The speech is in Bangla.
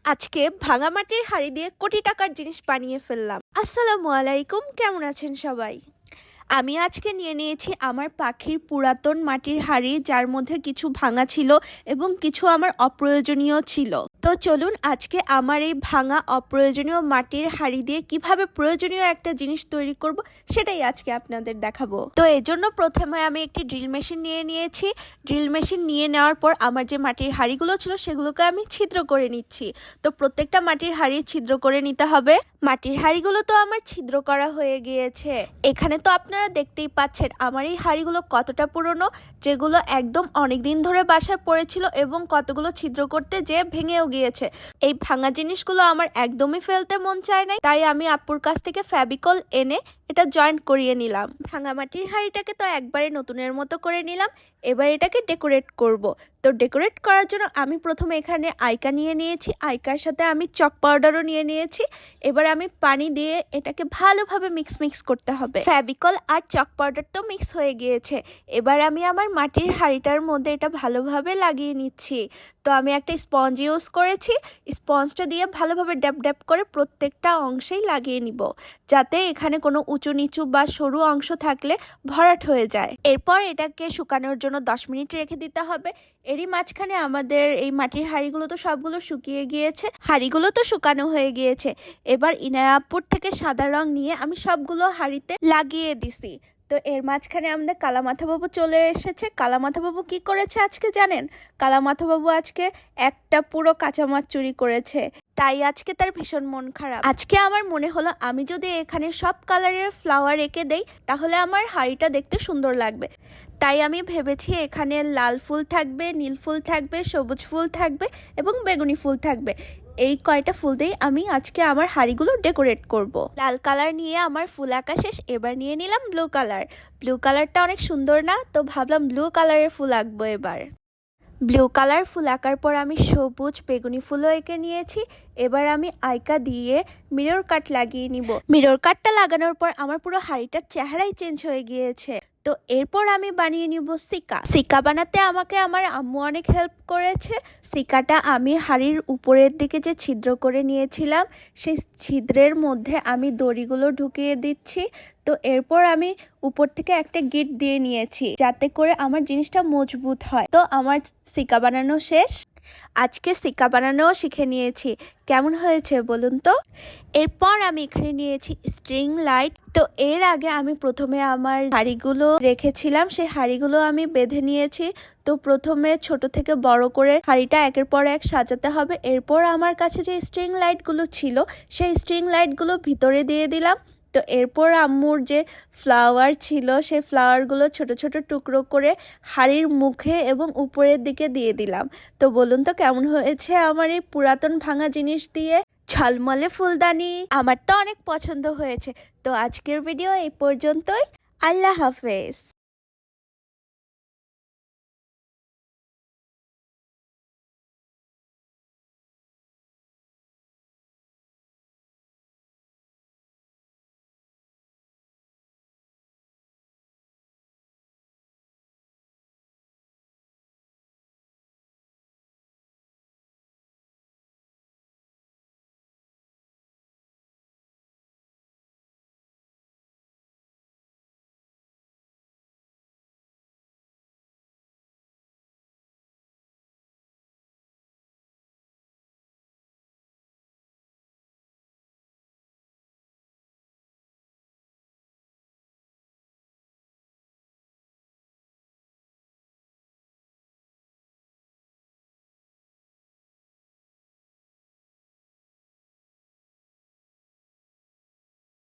আজকে ভাঙা মাটির হাঁড়ি দিয়ে কোটি টাকার জিনিস বানিয়ে ফেললাম। আসসালামু আলাইকুম, কেমন আছেন সবাই? আমি আজকে নিয়ে নিয়েছি আমার পাখির পুরাতন মাটির হাঁড়ি, যার মধ্যে কিছু ভাঙা ছিল এবং কিছু আমার অপ্রয়োজনীয় ছিল। তো চলুন আজকে আমার এই ভাঙা অপ্রয়োজনীয় মাটির হাঁড়ি দিয়ে কিভাবে প্রয়োজনীয় একটা জিনিস তৈরি করব সেটাই আজকে আপনাদের দেখাবো। তো এর জন্য প্রথমে আমি একটি ড্রিল মেশিন নিয়ে নিয়েছি। ড্রিল মেশিন নিয়ে নেওয়ার পর আমার যে মাটির হাঁড়িগুলো ছিল সেগুলোকে আমি ছিদ্র করে নিচ্ছি। তো প্রত্যেকটা মাটির হাঁড়ি ছিদ্র করে নিতে হবে। মাটির হাঁড়িগুলো তো আমার ছিদ্র করা হয়ে গিয়েছে। এখানে তো আপনারা দেখতেই পাচ্ছেন আমার এই হাঁড়িগুলো কতটা পুরনো, যেগুলো একদম অনেক দিন ধরে বাসায় পড়েছিল এবং কতগুলো ছিদ্র করতে যেয়ে ভেঙেও গিয়েছে। এই ভাঙা জিনিসগুলো আমার একদমই ফেলতে মন চায় নাই, তাই আমি আপুর কাছ থেকে ফেভিকল এনে এটা জয়েন্ট করিয়ে নিলাম। ভাঙা মাটির হাঁড়িটাকে তো একবারে নতুনের মতো করে নিলাম। এবার এটাকে ডেকোরেট করব। তো ডেকোরেট করার জন্য আমি প্রথমে এখানে আইকা নিয়ে নিয়েছি, আইকার সাথে আমি চক পাউডারও নিয়ে নিয়েছি। এবার আমি পানি দিয়ে এটাকে ভালোভাবে মিক্স করতে হবে। ফেভিকল আর চক পাউডার তো মিক্স হয়ে গিয়েছে। এবার আমি আমার মাটির হাঁড়িটার মধ্যে এটা ভালোভাবে লাগিয়ে নিচ্ছি। তো আমি একটা স্পঞ্জ ইউজ করেছি। স্পঞ্জটা দিয়ে ভালোভাবে ড্যাপ ড্যাপ করে প্রত্যেকটা অংশেই লাগিয়ে নিব, যাতে এখানে কোনো উঁচু নিচু বা সরু অংশ থাকলে ভরাট হয়ে যায়। এরপর এটাকে শুকানোর জন্য 10 মিনিট রেখে দিতে হবে। এরই মাঝখানে আমাদের এই মাটির হাঁড়িগুলো তো সবগুলো শুকিয়ে গিয়েছে, হাঁড়িগুলো তো শুকানো হয়ে গিয়েছে। এবার ইনায়াপুর থেকে সাদা রং নিয়ে আমি সবগুলো হাঁড়িতে লাগিয়ে দিছি। তো এর মাঝখানে আমাদের কালামাথাবাবু চলে এসেছে। কালামাথাবাবু কি করেছে আজকে জানেন? কালামাথাবাবু আজকে একটা পুরো কাঁচা মাছ চুরি করেছে, তাই আজকে তার ভীষণ মন খারাপ। আজকে আমার মনে হলো আমি যদি এখানে সব কালারের ফ্লাওয়ার এঁকে দেই তাহলে আমার হাঁড়িটা দেখতে সুন্দর লাগবে। তাই আমি ভেবেছি এখানে লাল ফুল থাকবে, নীল ফুল থাকবে, সবুজ ফুল থাকবে এবং বেগুনি ফুল থাকবে। এই কয়টা ফুল দিয়েই আমি আজকে আমার হাঁড়িগুলো ডেকোরেট করব। লাল কালার নিয়ে আমার ফুল আঁকা শেষ। এবার নিয়ে নিলাম ব্লু কালার। ব্লু কালারটা অনেক সুন্দর না, তো ভাবলাম ব্লু কালারের ফুল আঁকবো। এবার ব্লু কালার ফুল আঁকার পর আমি সবুজ বেগুনি ফুলও এঁকে নিয়েছি। এবার আমি আইকা দিয়ে মিরর কাট লাগিয়ে নিব। মিরর কাটটা লাগানোর পর আমার পুরো হাঁড়িটার চেহারাই চেঞ্জ হয়ে গিয়েছে। তো এরপর আমি বানিয়ে নিব সিকা। সিকা বানাতে আমাকে আমার আম্মু অনেক হেল্প করেছে। সিকাটা আমি হাঁড়ির উপরের দিকে যে ছিদ্র করে নিয়েছিলাম সেই ছিদ্রের মধ্যে আমি দড়িগুলো ঢুকিয়ে দিচ্ছি। তো এরপর আমি উপর থেকে একটা গিট দিয়ে নিয়েছি, যাতে করে আমার জিনিসটা মজবুত হয়। তো আমার সিকা বানানো শেষ। আজকে সিকা বানানোও শিখে নিয়েছি। কেমন হয়েছে বলুন তো? এরপর আমি এখানে নিয়েছি স্ট্রিং লাইট। তো এর আগে আমি প্রথমে আমার হাঁড়িগুলো রেখেছিলাম, সেই হাঁড়িগুলো আমি বেঁধে নিয়েছি। তো প্রথমে ছোট থেকে বড় করে হাঁড়িটা একের পর এক সাজাতে হবে। এরপর আমার কাছে যে স্ট্রিং লাইটগুলো ছিল সেই স্ট্রিং লাইটগুলো ভিতরে দিয়ে দিলাম। তো এরপর আম্মুর যে ফ্লাওয়ার ছিল সেই ফ্লাওয়ারগুলো ছোট ছোট টুকরো করে হাঁড়ির মুখে এবং উপরের দিকে দিয়ে দিলাম। তো বলুন তো কেমন হয়েছে আমার এই পুরাতন ভাঙা জিনিস দিয়ে ঝলমলে ফুলদানি? আমার তো অনেক পছন্দ হয়েছে। তো আজকের ভিডিও এই পর্যন্তই। আল্লাহ হাফেজ।